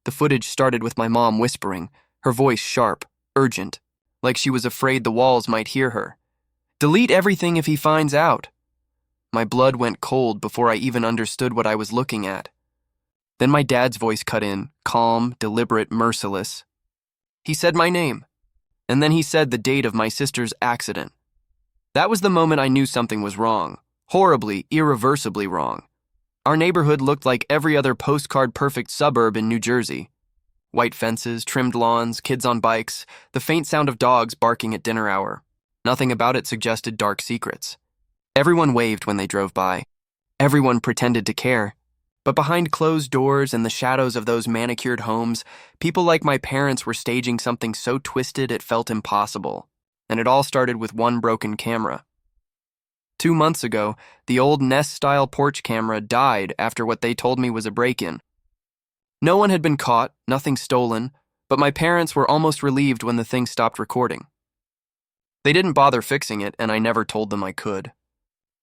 The footage started with my mom whispering, her voice sharp, urgent, like she was afraid the walls might hear her. "Delete everything if he finds out." My blood went cold before I even understood what I was looking at. Then my dad's voice cut in, calm, deliberate, merciless. He said my name, and then he said the date of my sister's accident. That was the moment I knew something was wrong, horribly, irreversibly wrong. Our neighborhood looked like every other postcard-perfect suburb in New Jersey. White fences, trimmed lawns, kids on bikes, the faint sound of dogs barking at dinner hour. Nothing about it suggested dark secrets. Everyone waved when they drove by. Everyone pretended to care. But behind closed doors and the shadows of those manicured homes, people like my parents were staging something so twisted it felt impossible. And it all started with one broken camera. 2 months ago, the old Nest-style porch camera died after what they told me was a break-in. No one had been caught, nothing stolen, but my parents were almost relieved when the thing stopped recording. They didn't bother fixing it, and I never told them I could.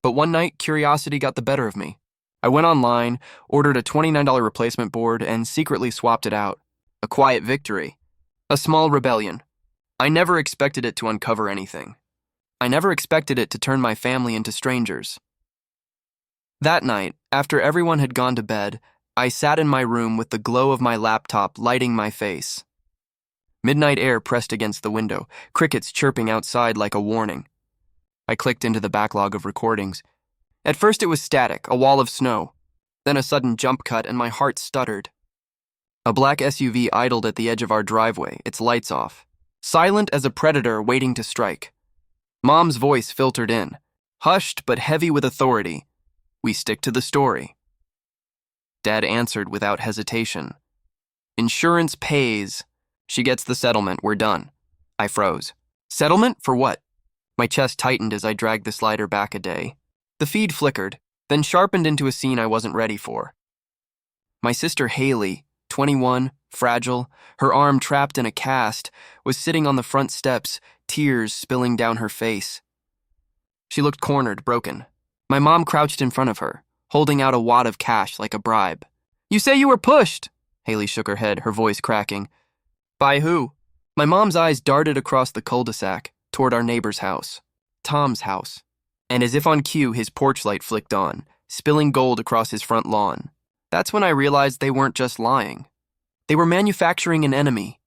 But one night, curiosity got the better of me. I went online, ordered a $29 replacement board, and secretly swapped it out. A quiet victory. A small rebellion. I never expected it to uncover anything. I never expected it to turn my family into strangers. That night, after everyone had gone to bed, I sat in my room with the glow of my laptop lighting my face. Midnight air pressed against the window, crickets chirping outside like a warning. I clicked into the backlog of recordings. At first it was static, a wall of snow. Then a sudden jump cut and my heart stuttered. A black SUV idled at the edge of our driveway, its lights off. Silent as a predator waiting to strike. Mom's voice filtered in, hushed but heavy with authority. "We stick to the story." Dad answered without hesitation. "Insurance pays. She gets the settlement, we're done." I froze. Settlement? For what? My chest tightened as I dragged the slider back a day. The feed flickered, then sharpened into a scene I wasn't ready for. My sister Haley, 21, fragile, her arm trapped in a cast, was sitting on the front steps, tears spilling down her face. She looked cornered, broken. My mom crouched in front of her, holding out a wad of cash like a bribe. "You say you were pushed!" Haley shook her head, her voice cracking. "By who?" My mom's eyes darted across the cul-de-sac, toward our neighbor's house, Tom's house. And as if on cue, his porch light flicked on, spilling gold across his front lawn. That's when I realized they weren't just lying. They were manufacturing an enemy.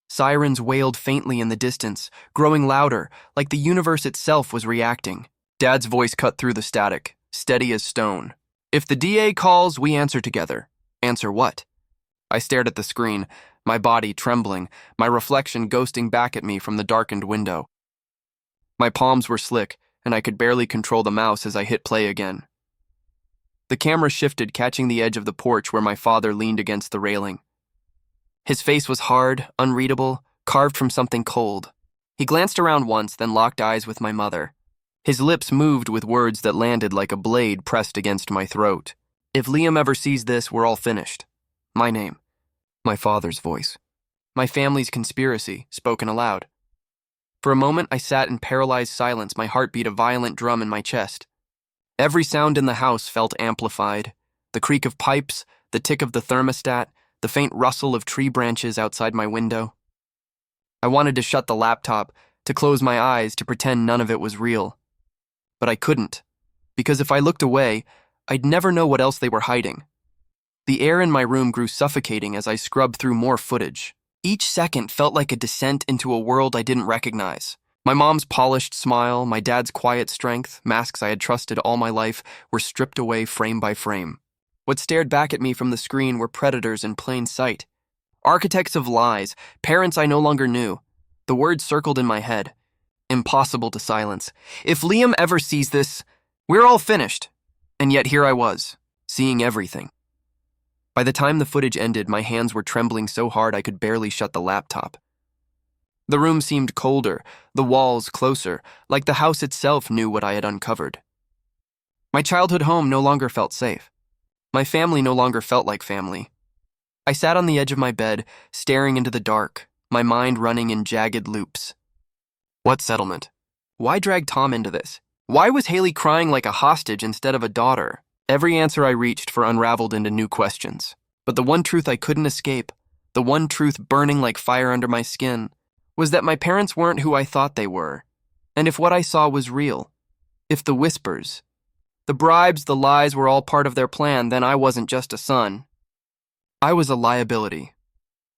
Sirens wailed faintly in the distance, growing louder, like the universe itself was reacting. Dad's voice cut through the static, steady as stone. "If the DA calls, we answer together." "Answer what?" I stared at the screen, my body trembling, my reflection ghosting back at me from the darkened window. My palms were slick, and I could barely control the mouse as I hit play again. The camera shifted, catching the edge of the porch where my father leaned against the railing. His face was hard, unreadable, carved from something cold. He glanced around once, then locked eyes with my mother. His lips moved with words that landed like a blade pressed against my throat. "If Liam ever sees this, we're all finished." My name. My father's voice. My family's conspiracy, spoken aloud. For a moment, I sat in paralyzed silence, my heart beat a violent drum in my chest. Every sound in the house felt amplified. The creak of pipes, the tick of the thermostat, the faint rustle of tree branches outside my window. I wanted to shut the laptop, to close my eyes, to pretend none of it was real. But I couldn't, because if I looked away, I'd never know what else they were hiding. The air in my room grew suffocating as I scrubbed through more footage. Each second felt like a descent into a world I didn't recognize. My mom's polished smile, my dad's quiet strength, masks I had trusted all my life, were stripped away frame by frame. What stared back at me from the screen were predators in plain sight. Architects of lies, parents I no longer knew. The words circled in my head. Impossible to silence. If Liam ever sees this, we're all finished. And yet here I was, seeing everything. By the time the footage ended, my hands were trembling so hard I could barely shut the laptop. The room seemed colder, the walls closer, like the house itself knew what I had uncovered. My childhood home no longer felt safe. My family no longer felt like family. I sat on the edge of my bed, staring into the dark, my mind running in jagged loops. What settlement? Why drag Tom into this? Why was Haley crying like a hostage instead of a daughter? Every answer I reached for unraveled into new questions. But the one truth I couldn't escape, the one truth burning like fire under my skin, was that my parents weren't who I thought they were. And if what I saw was real, if the whispers, the bribes, the lies were all part of their plan, then I wasn't just a son. I was a liability.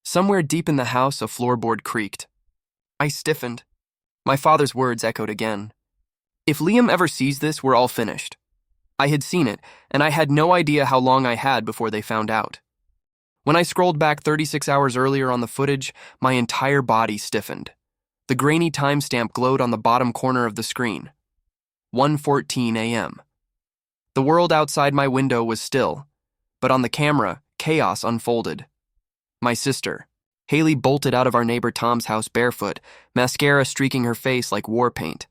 Somewhere deep in the house, a floorboard creaked. I stiffened. My father's words echoed again. If Liam ever sees this, we're all finished. I had seen it, and I had no idea how long I had before they found out. When I scrolled back 36 hours earlier on the footage, my entire body stiffened. The grainy timestamp glowed on the bottom corner of the screen. 1:14 a.m. The world outside my window was still, but on the camera, chaos unfolded. My sister, Haley, bolted out of our neighbor Tom's house barefoot, mascara streaking her face like war paint.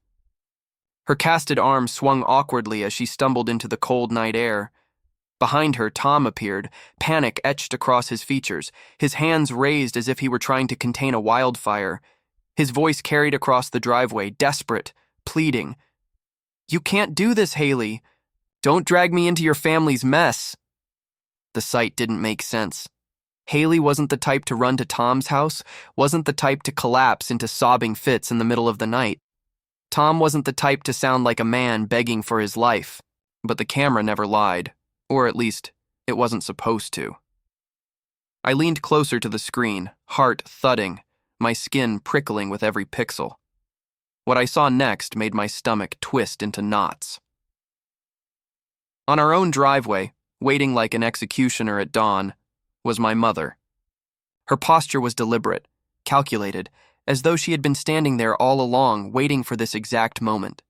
Her casted arm swung awkwardly as she stumbled into the cold night air. Behind her, Tom appeared, panic etched across his features, his hands raised as if he were trying to contain a wildfire. His voice carried across the driveway, desperate, pleading. "You can't do this, Haley. Don't drag me into your family's mess." The sight didn't make sense. Haley wasn't the type to run to Tom's house, wasn't the type to collapse into sobbing fits in the middle of the night. Tom wasn't the type to sound like a man begging for his life, but the camera never lied, or at least, it wasn't supposed to. I leaned closer to the screen, heart thudding, my skin prickling with every pixel. What I saw next made my stomach twist into knots. On our own driveway, waiting like an executioner at dawn, was my mother. Her posture was deliberate, calculated, as though she had been standing there all along, waiting for this exact moment.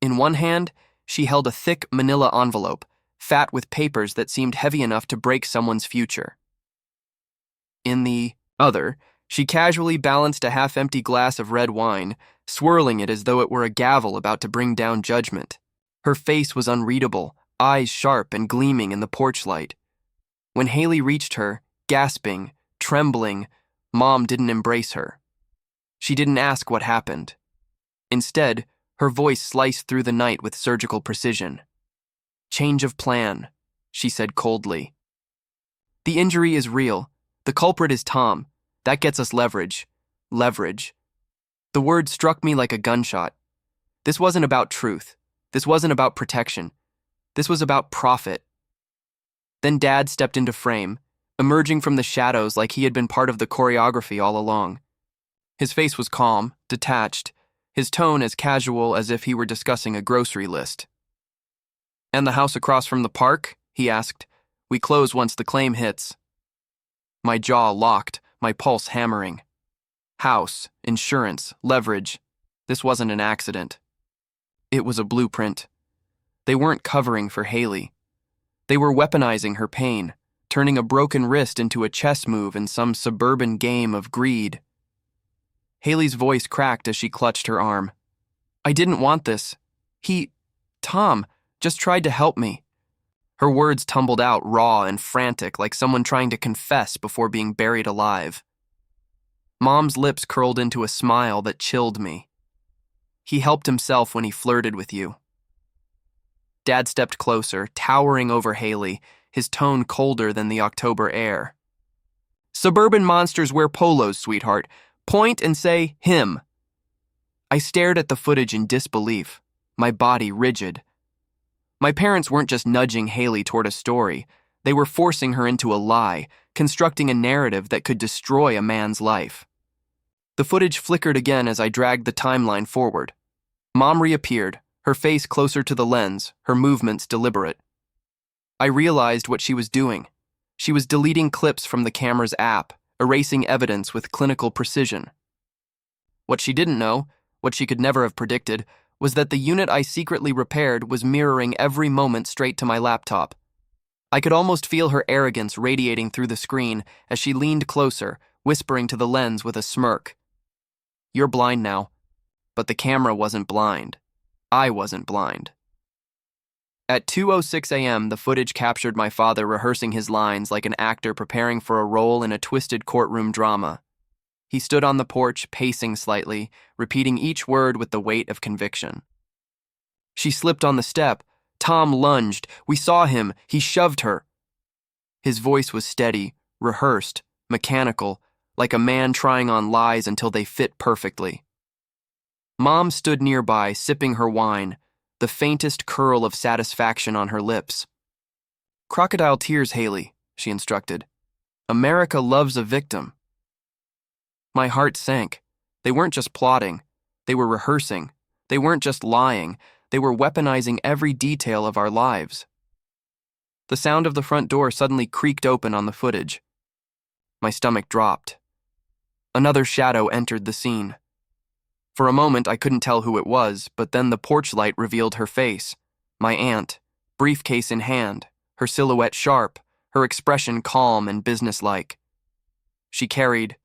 In one hand, she held a thick manila envelope, fat with papers that seemed heavy enough to break someone's future. In the other, she casually balanced a half-empty glass of red wine, swirling it as though it were a gavel about to bring down judgment. Her face was unreadable, eyes sharp and gleaming in the porch light. When Haley reached her, gasping, trembling, Mom didn't embrace her. She didn't ask what happened. Instead, her voice sliced through the night with surgical precision. "Change of plan," she said coldly. "The injury is real. The culprit is Tom. That gets us leverage. Leverage." The word struck me like a gunshot. This wasn't about truth. This wasn't about protection. This was about profit. Then Dad stepped into frame, emerging from the shadows like he had been part of the choreography all along. His face was calm, detached, his tone as casual as if he were discussing a grocery list. "And the house across from the park?" he asked. "We close once the claim hits." My jaw locked, my pulse hammering. House, insurance, leverage. This wasn't an accident. It was a blueprint. They weren't covering for Haley. They were weaponizing her pain, turning a broken wrist into a chess move in some suburban game of greed. Haley's voice cracked as she clutched her arm. "I didn't want this. Tom, just tried to help me." Her words tumbled out raw and frantic, like someone trying to confess before being buried alive. Mom's lips curled into a smile that chilled me. "He helped himself when he flirted with you." Dad stepped closer, towering over Haley, his tone colder than the October air. "Suburban monsters wear polos, sweetheart. Point and say, him." I stared at the footage in disbelief, my body rigid. My parents weren't just nudging Haley toward a story. They were forcing her into a lie, constructing a narrative that could destroy a man's life. The footage flickered again as I dragged the timeline forward. Mom reappeared, her face closer to the lens, her movements deliberate. I realized what she was doing. She was deleting clips from the camera's app, erasing evidence with clinical precision. What she didn't know, what she could never have predicted, was that the unit I secretly repaired was mirroring every moment straight to my laptop. I could almost feel her arrogance radiating through the screen as she leaned closer, whispering to the lens with a smirk. "You're blind now." But the camera wasn't blind. I wasn't blind. At 2:06 a.m., the footage captured my father rehearsing his lines like an actor preparing for a role in a twisted courtroom drama. He stood on the porch, pacing slightly, repeating each word with the weight of conviction. "She slipped on the step. Tom lunged. We saw him. He shoved her." His voice was steady, rehearsed, mechanical, like a man trying on lies until they fit perfectly. Mom stood nearby, sipping her wine, the faintest curl of satisfaction on her lips. "Crocodile tears, Haley," she instructed. "America loves a victim." My heart sank. They weren't just plotting. They were rehearsing. They weren't just lying. They were weaponizing every detail of our lives. The sound of the front door suddenly creaked open on the footage. My stomach dropped. Another shadow entered the scene. For a moment, I couldn't tell who it was, but then the porch light revealed her face. My aunt, briefcase in hand, her silhouette sharp, her expression calm and businesslike. She carried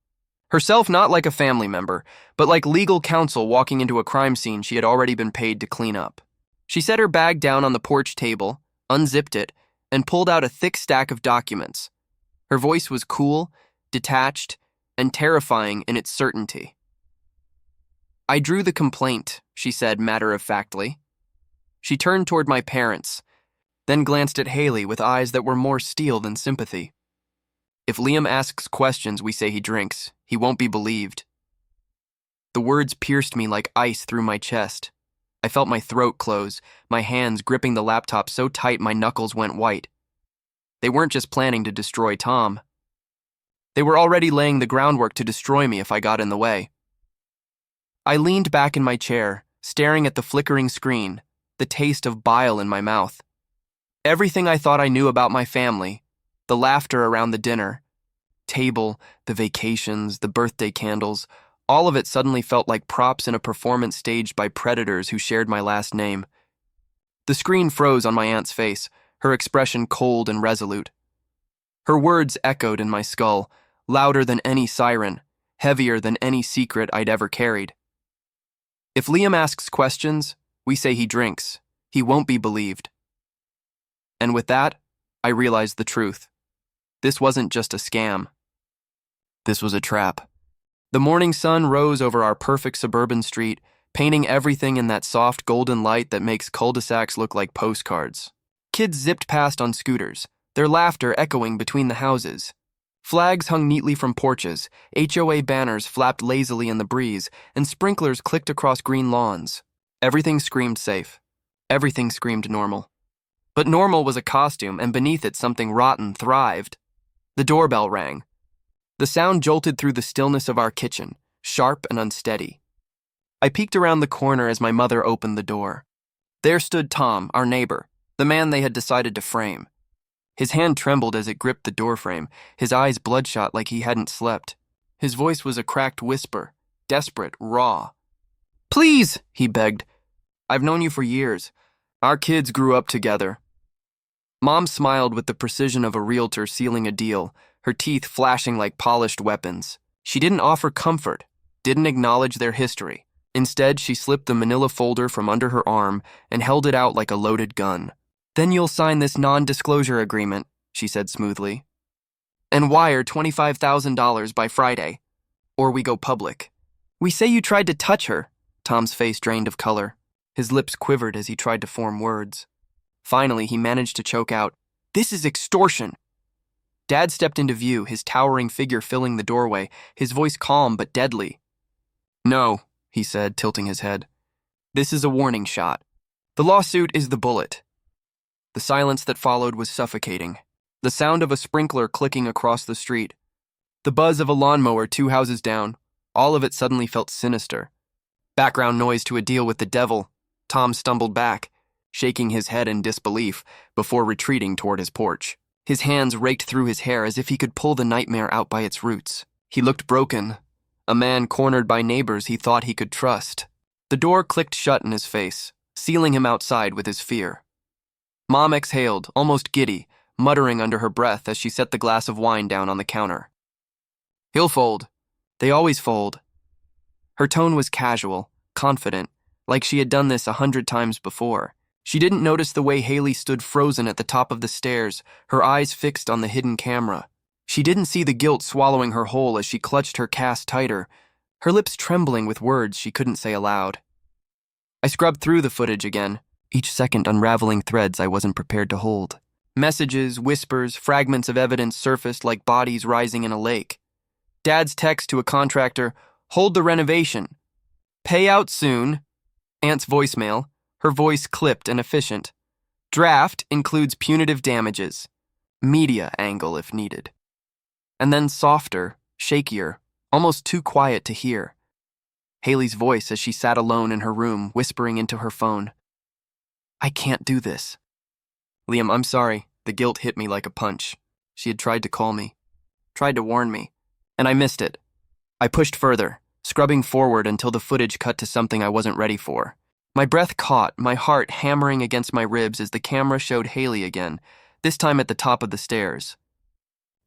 herself not like a family member, but like legal counsel walking into a crime scene she had already been paid to clean up. She set her bag down on the porch table, unzipped it, and pulled out a thick stack of documents. Her voice was cool, detached, and terrifying in its certainty. "I drew the complaint," she said matter-of-factly. She turned toward my parents, then glanced at Haley with eyes that were more steel than sympathy. "If Liam asks questions, we say he drinks. He won't be believed." The words pierced me like ice through my chest. I felt my throat close, my hands gripping the laptop so tight my knuckles went white. They weren't just planning to destroy Tom. They were already laying the groundwork to destroy me if I got in the way. I leaned back in my chair, staring at the flickering screen, the taste of bile in my mouth. Everything I thought I knew about my family, the laughter around the dinner table, the vacations, the birthday candles, all of it suddenly felt like props in a performance staged by predators who shared my last name. The screen froze on my aunt's face, her expression cold and resolute. Her words echoed in my skull, louder than any siren, heavier than any secret I'd ever carried. "If Liam asks questions, we say he drinks. He won't be believed." And with that, I realized the truth. This wasn't just a scam. This was a trap. The morning sun rose over our perfect suburban street, painting everything in that soft golden light that makes cul-de-sacs look like postcards. Kids zipped past on scooters, their laughter echoing between the houses. Flags hung neatly from porches, HOA banners flapped lazily in the breeze, and sprinklers clicked across green lawns. Everything screamed safe. Everything screamed normal. But normal was a costume, and beneath it something rotten thrived. The doorbell rang. The sound jolted through the stillness of our kitchen, sharp and unsteady. I peeked around the corner as my mother opened the door. There stood Tom, our neighbor, the man they had decided to frame. His hand trembled as it gripped the doorframe, his eyes bloodshot like he hadn't slept. His voice was a cracked whisper, desperate, raw. "Please," he begged. "I've known you for years. Our kids grew up together." Mom smiled with the precision of a realtor sealing a deal, her teeth flashing like polished weapons. She didn't offer comfort, didn't acknowledge their history. Instead, she slipped the manila folder from under her arm and held it out like a loaded gun. "Then you'll sign this non-disclosure agreement," she said smoothly, "and wire $25,000 by Friday, or we go public." "We say you tried to touch her." Tom's face drained of color. His lips quivered as he tried to form words. Finally, he managed to choke out, "This is extortion." Dad stepped into view, his towering figure filling the doorway, his voice calm but deadly. "No," he said, tilting his head. "This is a warning shot. The lawsuit is the bullet." The silence that followed was suffocating. The sound of a sprinkler clicking across the street. The buzz of a lawnmower 2 houses down. All of it suddenly felt sinister. Background noise to a deal with the devil. Tom stumbled back, shaking his head in disbelief, before retreating toward his porch. His hands raked through his hair as if he could pull the nightmare out by its roots. He looked broken, a man cornered by neighbors he thought he could trust. The door clicked shut in his face, sealing him outside with his fear. Mom exhaled, almost giddy, muttering under her breath as she set the glass of wine down on the counter. "He'll fold. They always fold." Her tone was casual, confident, like she had done this 100 times before. She didn't notice the way Haley stood frozen at the top of the stairs, her eyes fixed on the hidden camera. She didn't see the guilt swallowing her whole as she clutched her cast tighter, her lips trembling with words she couldn't say aloud. I scrubbed through the footage again, each second unraveling threads I wasn't prepared to hold. Messages, whispers, fragments of evidence surfaced like bodies rising in a lake. Dad's text to a contractor, "Hold the renovation. Pay out soon." Aunt's voicemail, her voice clipped and efficient. Draft includes punitive damages. Media angle if needed. And then softer, shakier, almost too quiet to hear. Haley's voice as she sat alone in her room, whispering into her phone. "I can't do this." "Liam, I'm sorry." The guilt hit me like a punch. She had tried to call me, tried to warn me, and I missed it. I pushed further, scrubbing forward until the footage cut to something I wasn't ready for. My breath caught, my heart hammering against my ribs as the camera showed Haley again, this time at the top of the stairs.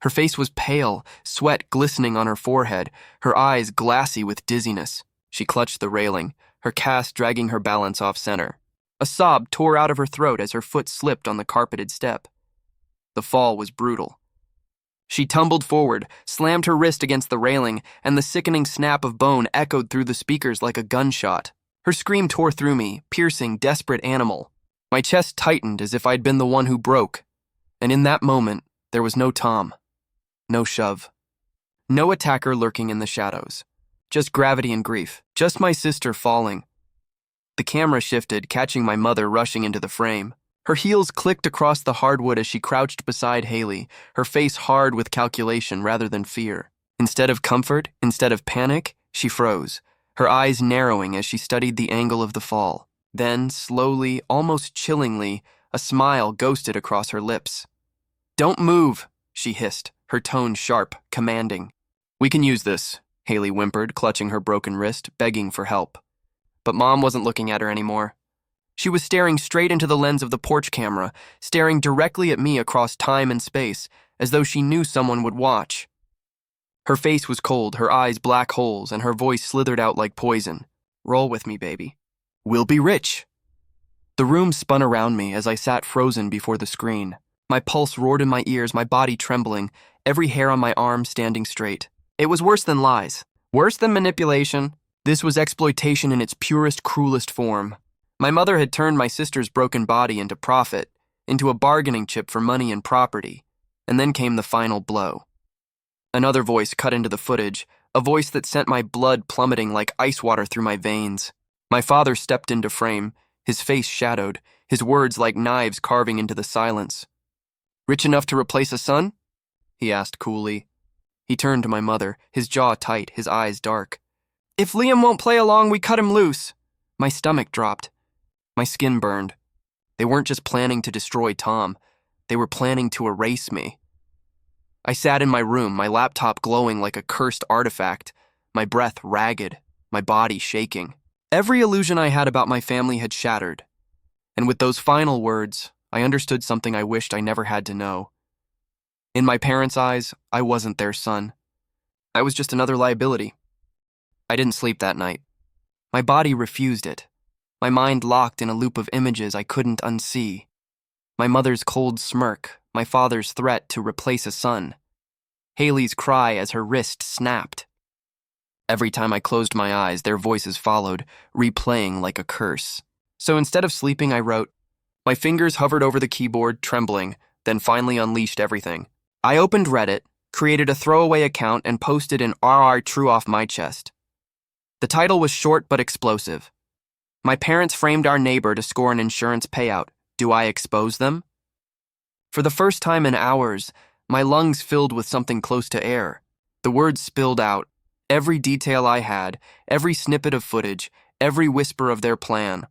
Her face was pale, sweat glistening on her forehead, her eyes glassy with dizziness. She clutched the railing, her cast dragging her balance off center. A sob tore out of her throat as her foot slipped on the carpeted step. The fall was brutal. She tumbled forward, slammed her wrist against the railing, and the sickening snap of bone echoed through the speakers like a gunshot. Her scream tore through me, piercing, desperate animal. My chest tightened as if I'd been the one who broke. And in that moment, there was no Tom. No shove. No attacker lurking in the shadows. Just gravity and grief. Just my sister falling. The camera shifted, catching my mother rushing into the frame. Her heels clicked across the hardwood as she crouched beside Haley, her face hard with calculation rather than fear. Instead of comfort, instead of panic, she froze, her eyes narrowing as she studied the angle of the fall. Then, slowly, almost chillingly, a smile ghosted across her lips. "Don't move," she hissed, her tone sharp, commanding. "We can use this," Haley whimpered, clutching her broken wrist, begging for help. But Mom wasn't looking at her anymore. She was staring straight into the lens of the porch camera, staring directly at me across time and space, as though she knew someone would watch. Her face was cold, her eyes black holes, and her voice slithered out like poison. "Roll with me, baby. We'll be rich." The room spun around me as I sat frozen before the screen. My pulse roared in my ears, my body trembling, every hair on my arm standing straight. It was worse than lies, worse than manipulation. This was exploitation in its purest, cruelest form. My mother had turned my sister's broken body into profit, into a bargaining chip for money and property, and then came the final blow. Another voice cut into the footage, a voice that sent my blood plummeting like ice water through my veins. My father stepped into frame, his face shadowed, his words like knives carving into the silence. "Rich enough to replace a son?" he asked coolly. He turned to my mother, his jaw tight, his eyes dark. "If Liam won't play along, we cut him loose." My stomach dropped. My skin burned. They weren't just planning to destroy Tom. They were planning to erase me. I sat in my room, my laptop glowing like a cursed artifact, my breath ragged, my body shaking. Every illusion I had about my family had shattered. And with those final words, I understood something I wished I never had to know. In my parents' eyes, I wasn't their son. I was just another liability. I didn't sleep that night. My body refused it. My mind locked in a loop of images I couldn't unsee. My mother's cold smirk, my father's threat to replace a son. Haley's cry as her wrist snapped. Every time I closed my eyes, their voices followed, replaying like a curse. So instead of sleeping, I wrote. My fingers hovered over the keyboard, trembling, then finally unleashed everything. I opened Reddit, created a throwaway account, and posted an RR true off my chest. The title was short but explosive. My parents framed our neighbor to score an insurance payout. Do I expose them? For the first time in hours, my lungs filled with something close to air. The words spilled out. Every detail I had, every snippet of footage, every whisper of their plan.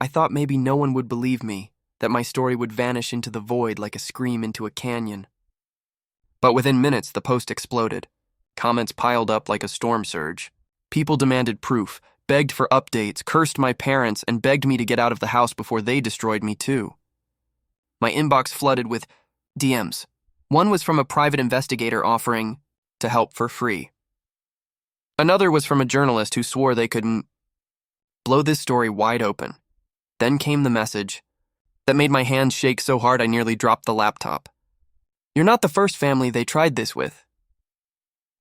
I thought maybe no one would believe me, that my story would vanish into the void like a scream into a canyon. But within minutes, the post exploded. Comments piled up like a storm surge. People demanded proof, begged for updates, cursed my parents, and begged me to get out of the house before they destroyed me too. My inbox flooded with DMs. One was from a private investigator offering to help for free. Another was from a journalist who swore they could blow this story wide open. Then came the message that made my hands shake so hard I nearly dropped the laptop. You're not the first family they tried this with.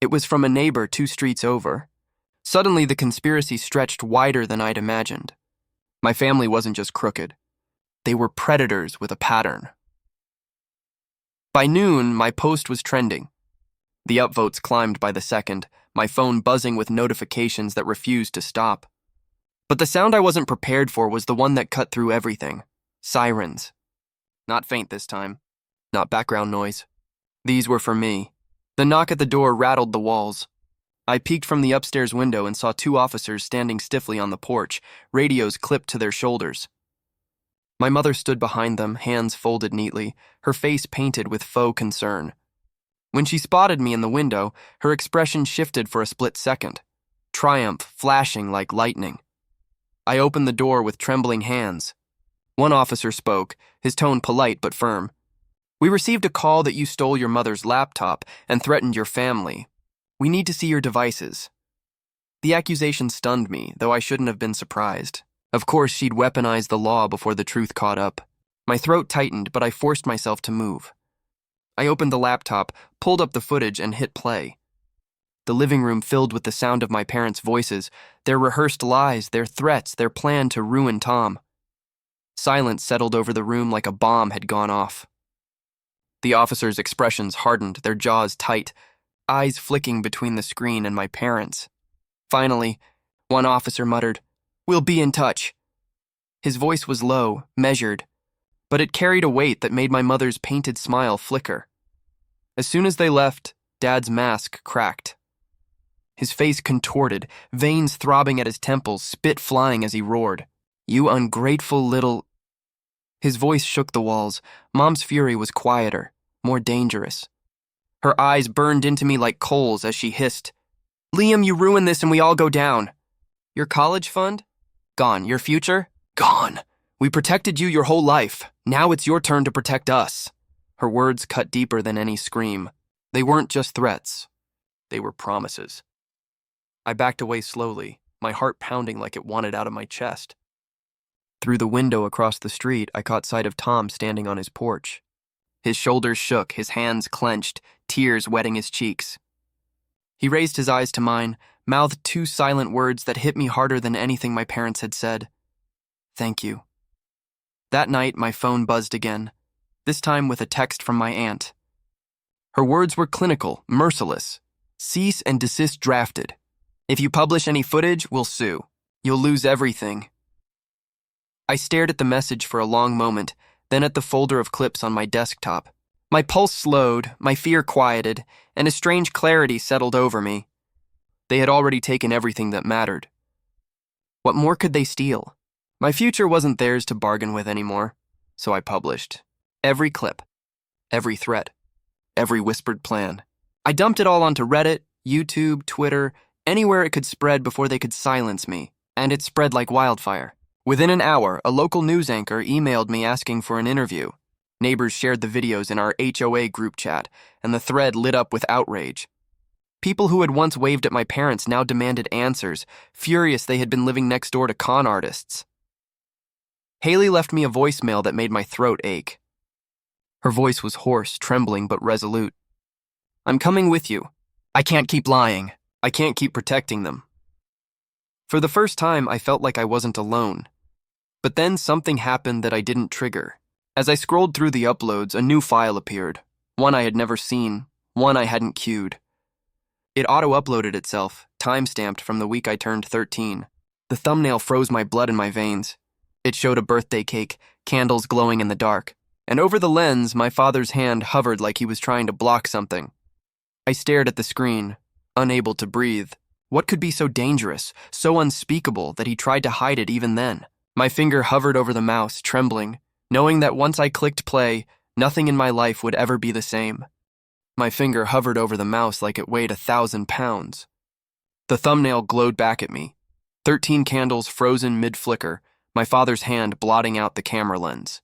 It was from a neighbor 2 streets over. Suddenly, the conspiracy stretched wider than I'd imagined. My family wasn't just crooked. They were predators with a pattern. By noon, my post was trending. The upvotes climbed by the second, my phone buzzing with notifications that refused to stop. But the sound I wasn't prepared for was the one that cut through everything. Sirens. Not faint this time. Not background noise. These were for me. The knock at the door rattled the walls. I peeked from the upstairs window and saw two officers standing stiffly on the porch, radios clipped to their shoulders. My mother stood behind them, hands folded neatly, her face painted with faux concern. When she spotted me in the window, her expression shifted for a split second, triumph flashing like lightning. I opened the door with trembling hands. One officer spoke, his tone polite but firm. "We received a call that you stole your mother's laptop and threatened your family. We need to see your devices." The accusation stunned me, though I shouldn't have been surprised. Of course, she'd weaponized the law before the truth caught up. My throat tightened, but I forced myself to move. I opened the laptop, pulled up the footage, and hit play. The living room filled with the sound of my parents' voices, their rehearsed lies, their threats, their plan to ruin Tom. Silence settled over the room like a bomb had gone off. The officers' expressions hardened, their jaws tight, eyes flicking between the screen and my parents. Finally, one officer muttered, "We'll be in touch." His voice was low, measured, but it carried a weight that made my mother's painted smile flicker. As soon as they left, Dad's mask cracked. His face contorted, veins throbbing at his temples, spit flying as he roared. "You ungrateful little—" His voice shook the walls. Mom's fury was quieter, more dangerous. Her eyes burned into me like coals as she hissed, "Liam, you ruined this and we all go down. Your college fund? Gone. Your future? Gone. We protected you your whole life. Now it's your turn to protect us." Her words cut deeper than any scream. They weren't just threats. They were promises. I backed away slowly, my heart pounding like it wanted out of my chest. Through the window across the street, I caught sight of Tom standing on his porch. His shoulders shook, his hands clenched, tears wetting his cheeks. He raised his eyes to mine, mouthed two silent words that hit me harder than anything my parents had said. "Thank you." That night, my phone buzzed again, this time with a text from my aunt. Her words were clinical, merciless. "Cease and desist drafted. If you publish any footage, we'll sue. You'll lose everything." I stared at the message for a long moment, then at the folder of clips on my desktop. My pulse slowed, my fear quieted, and a strange clarity settled over me. They had already taken everything that mattered. What more could they steal? My future wasn't theirs to bargain with anymore, so I published. Every clip, every threat, every whispered plan. I dumped it all onto Reddit, YouTube, Twitter, anywhere it could spread before they could silence me, and it spread like wildfire. Within an hour, a local news anchor emailed me asking for an interview. Neighbors shared the videos in our HOA group chat, and the thread lit up with outrage. People who had once waved at my parents now demanded answers, furious they had been living next door to con artists. Haley left me a voicemail that made my throat ache. Her voice was hoarse, trembling, but resolute. "I'm coming with you. I can't keep lying. I can't keep protecting them." For the first time, I felt like I wasn't alone. But then something happened that I didn't trigger. As I scrolled through the uploads, a new file appeared. One I had never seen, one I hadn't queued. It auto-uploaded itself, time-stamped from the week I turned 13. The thumbnail froze my blood in my veins. It showed a birthday cake, candles glowing in the dark, and over the lens, my father's hand hovered like he was trying to block something. I stared at the screen, unable to breathe. What could be so dangerous, so unspeakable that he tried to hide it even then? My finger hovered over the mouse, trembling, knowing that once I clicked play, nothing in my life would ever be the same. My finger hovered over the mouse like it weighed 1,000 pounds. The thumbnail glowed back at me. 13 candles frozen mid-flicker, my father's hand blotting out the camera lens.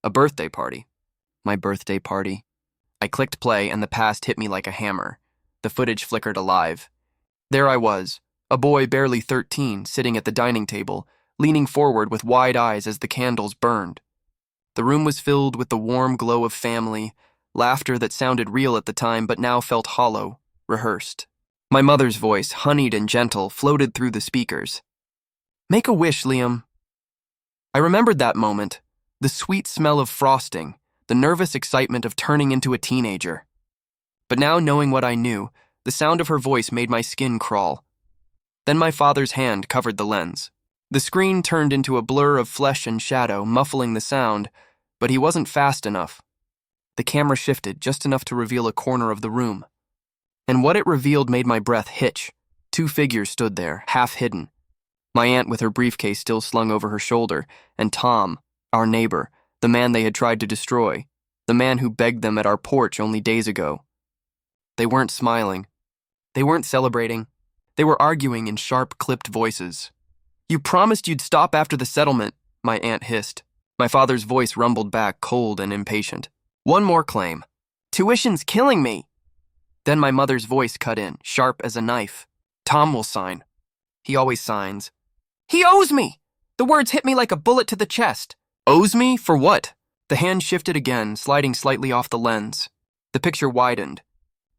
A birthday party. My birthday party. I clicked play and the past hit me like a hammer. The footage flickered alive. There I was, a boy barely 13, sitting at the dining table, leaning forward with wide eyes as the candles burned. The room was filled with the warm glow of family, laughter that sounded real at the time but now felt hollow, rehearsed. My mother's voice, honeyed and gentle, floated through the speakers. "Make a wish, Liam." I remembered that moment, the sweet smell of frosting, the nervous excitement of turning into a teenager. But now, knowing what I knew, the sound of her voice made my skin crawl. Then my father's hand covered the lens. The screen turned into a blur of flesh and shadow, muffling the sound, but he wasn't fast enough. The camera shifted just enough to reveal a corner of the room. And what it revealed made my breath hitch. 2 figures stood there, half hidden. My aunt with her briefcase still slung over her shoulder, and Tom, our neighbor, the man they had tried to destroy, the man who begged them at our porch only days ago. They weren't smiling. They weren't celebrating. They were arguing in sharp, clipped voices. "You promised you'd stop after the settlement," my aunt hissed. My father's voice rumbled back, cold and impatient. "One more claim. Tuition's killing me." Then my mother's voice cut in, sharp as a knife. "Tom will sign. He always signs." "He owes me!" The words hit me like a bullet to the chest. "Owes me? For what?" The hand shifted again, sliding slightly off the lens. The picture widened.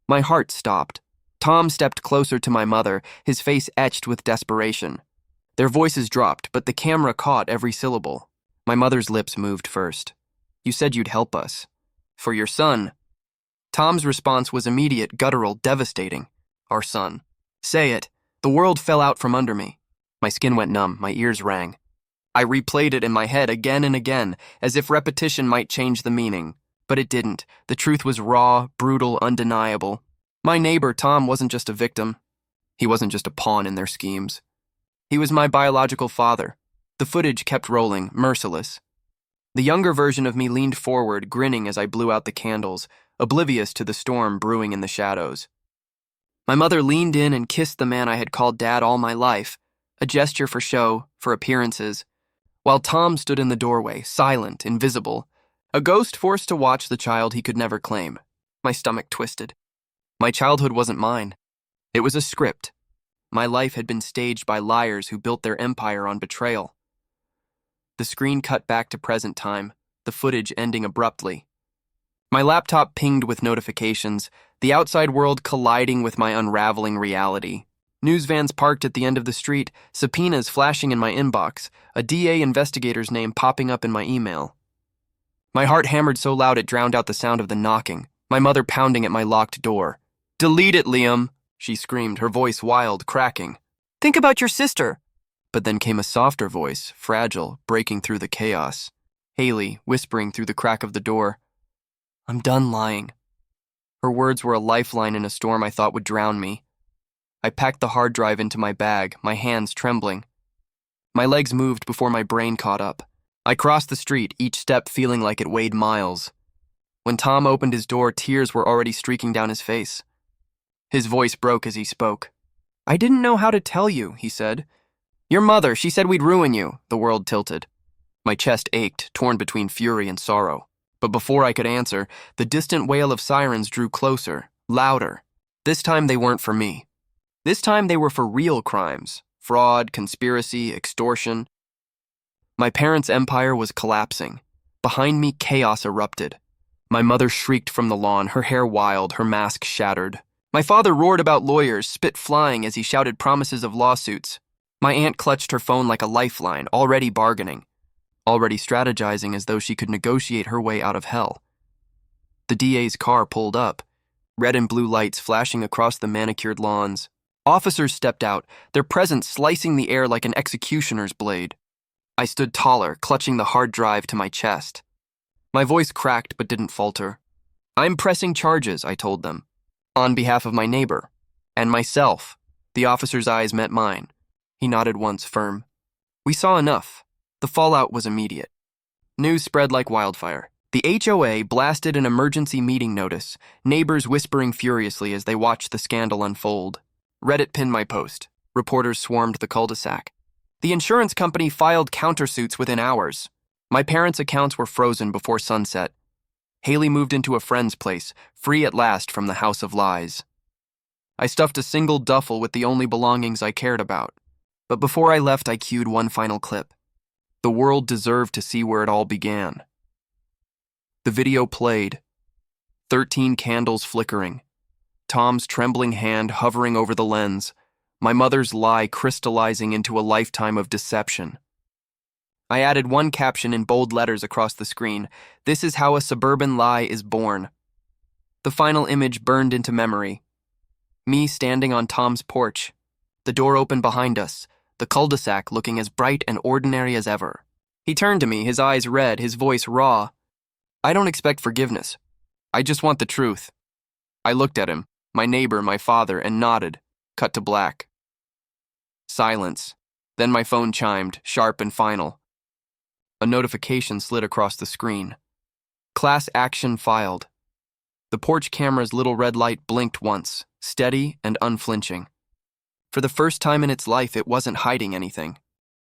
My heart stopped. Tom stepped closer to my mother, his face etched with desperation. Their voices dropped, but the camera caught every syllable. My mother's lips moved first. "You said you'd help us. For your son." Tom's response was immediate, guttural, devastating. "Our son. Say it." The world fell out from under me. My skin went numb, my ears rang. I replayed it in my head again and again, as if repetition might change the meaning. But it didn't. The truth was raw, brutal, undeniable. My neighbor, Tom, wasn't just a victim. He wasn't just a pawn in their schemes. He was my biological father. The footage kept rolling, merciless. The younger version of me leaned forward, grinning as I blew out the candles, oblivious to the storm brewing in the shadows. My mother leaned in and kissed the man I had called Dad all my life, a gesture for show, for appearances, while Tom stood in the doorway, silent, invisible, a ghost forced to watch the child he could never claim. My stomach twisted. My childhood wasn't mine. It was a script. My life had been staged by liars who built their empire on betrayal. The screen cut back to present time, the footage ending abruptly. My laptop pinged with notifications, the outside world colliding with my unraveling reality. News vans parked at the end of the street, subpoenas flashing in my inbox, a DA investigator's name popping up in my email. My heart hammered so loud it drowned out the sound of the knocking, my mother pounding at my locked door. "Delete it, Liam," she screamed, her voice wild, cracking. "Think about your sister." But then came a softer voice, fragile, breaking through the chaos. Haley, whispering through the crack of the door. "I'm done lying." Her words were a lifeline in a storm I thought would drown me. I packed the hard drive into my bag, my hands trembling. My legs moved before my brain caught up. I crossed the street, each step feeling like it weighed miles. When Tom opened his door, tears were already streaking down his face. His voice broke as he spoke. "I didn't know how to tell you," he said. "Your mother, she said we'd ruin you." The world tilted. My chest ached, torn between fury and sorrow. But before I could answer, the distant wail of sirens drew closer, louder. This time they weren't for me. This time they were for real crimes. Fraud, conspiracy, extortion. My parents' empire was collapsing. Behind me, chaos erupted. My mother shrieked from the lawn, her hair wild, her mask shattered. My father roared about lawyers, spit flying as he shouted promises of lawsuits. My aunt clutched her phone like a lifeline, already bargaining, already strategizing as though she could negotiate her way out of hell. The DA's car pulled up, red and blue lights flashing across the manicured lawns. Officers stepped out, their presence slicing the air like an executioner's blade. I stood taller, clutching the hard drive to my chest. My voice cracked but didn't falter. "I'm pressing charges," I told them, "on behalf of my neighbor and myself." The officer's eyes met mine. He nodded once, firm. We saw enough. The fallout was immediate. News spread like wildfire. The HOA blasted an emergency meeting notice, neighbors whispering furiously as they watched the scandal unfold. Reddit pinned my post. Reporters swarmed the cul-de-sac. The insurance company filed countersuits within hours. My parents' accounts were frozen before sunset. Haley moved into a friend's place, free at last from the house of lies. I stuffed a single duffel with the only belongings I cared about. But before I left, I cued one final clip. The world deserved to see where it all began. The video played. 13 candles flickering. Tom's trembling hand hovering over the lens. My mother's lie crystallizing into a lifetime of deception. I added one caption in bold letters across the screen. This is how a suburban lie is born. The final image burned into memory. Me standing on Tom's porch. The door open behind us, the cul-de-sac looking as bright and ordinary as ever. He turned to me, his eyes red, his voice raw. I don't expect forgiveness. I just want the truth. I looked at him, my neighbor, my father, and nodded. Cut to black. Silence. Then my phone chimed, sharp and final. A notification slid across the screen. Class action filed. The porch camera's little red light blinked once, steady and unflinching. For the first time in its life, it wasn't hiding anything.